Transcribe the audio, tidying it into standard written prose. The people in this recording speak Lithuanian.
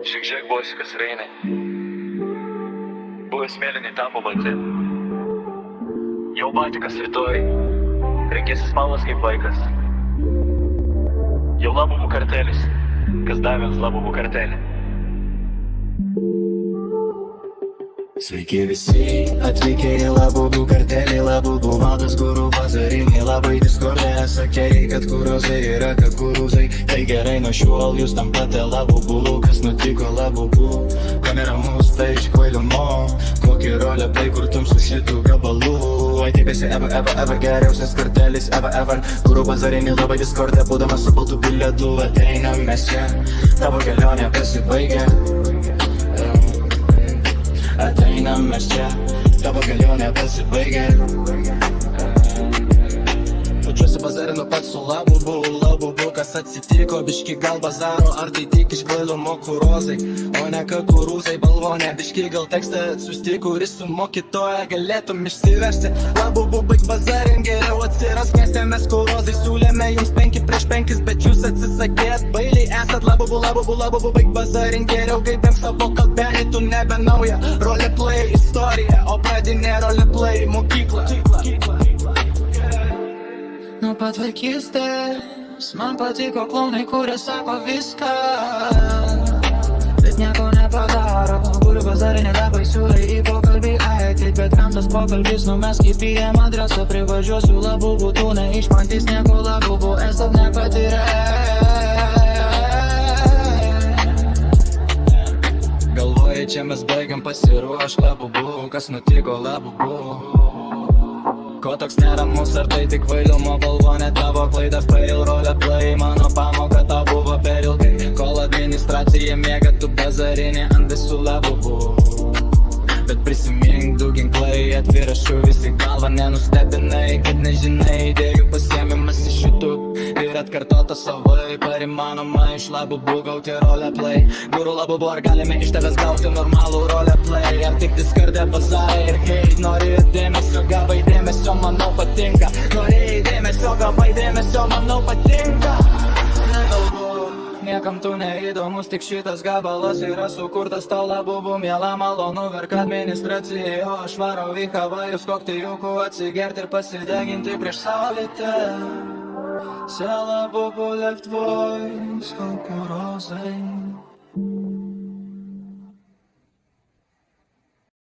Žiek bosikas Reinai. Buvęs mėlyniai tapo balti. Jau batikas rytoj. Renkėsi smalas kaip vaikas. Jau labumų kartelis. Kas davęs labumų kartelį. Sveiki visi, atvykę į labubų kartelį, labubų maldas gurų bazarinį, labai diskordė sakei, kad kuruzai yra kakuruzai. Tai gerai, nuo šiol jūs tampate labubų, kas nutiko labubų, ko neramus tai iš kvailumo, kokį rolę tai kurtum su šitų gabalų. Oi taip esi ever geriausias kartelis ever, gurų bazarinį, labai diskordė, būdamas su baltų bilietų, ateinam mes čia, tavo kelionė pasibaigia. Ateinam mes čia, tavo kelionė pasibaigia. Jaučiuosi bazarinu pats su labubu, kas atsitiko, biški gal bazaro, ar tai tik iš kvailumo kurozai, o ne kakurūzai, balvonė, biški gal tekstą atsiusti, kuris su mokytoja galėtum išsiversti. Labubu baig bazarin, geriau atsiras mieste, mes kurozai siūlėme jums 5 prieš 5, bet jūs atsisakėt, bailiai esat. Labubu baig bazarin, geriau gaidėm savo kalbenį, tu nebe nauja roleplay istorija, o pradinė roleplay mokykla. Nuo pat vaikystės man patiko klaunai, kurie sako viską, bet nieko nepadaro. Guriu bazarinį labai siūlai į pokalbį ateitį, bet kam tas pokalbis numes kaip PM adresą. Privažiuosiu labubų, tu neišmantys nieko labubų, esat nepatyrę. Galvoji, čia mes baigiam, pasiruoš labubų, kas nutiko labubų. Ko toks neramus, ar tai tik kvailumo balvonė, tavo klaida fail roleplay, mano pamoka tau buvo per ilgai, kol administracija mėga tu bazarinį ant visų labubų. Bet prisimink, du ginklai atvira šuvis į galvą, nenustebinai, kad nežinai, idėjų pasiėmimas iš YouTube ir atkartota savai, par įmanoma iš labubų gauti roleplay. Gurų labubų, ar galime iš tavęs gauti normalų roleplay, ar tik diskardė bazarai ir hate, nori dėmesio, gavai dėmesio, manau patinka, norėjai dėmesio, gavai dėmesio, manau patinka. Niekam tu neįdomus, tik šitas gabalas yra sukurtas tau labubų, miela malonu verk administracijai, o aš varau į Havajus kokteiliukų atsigerti ir pasideginti prieš saulėtę. Labubų left voice, kukurozai.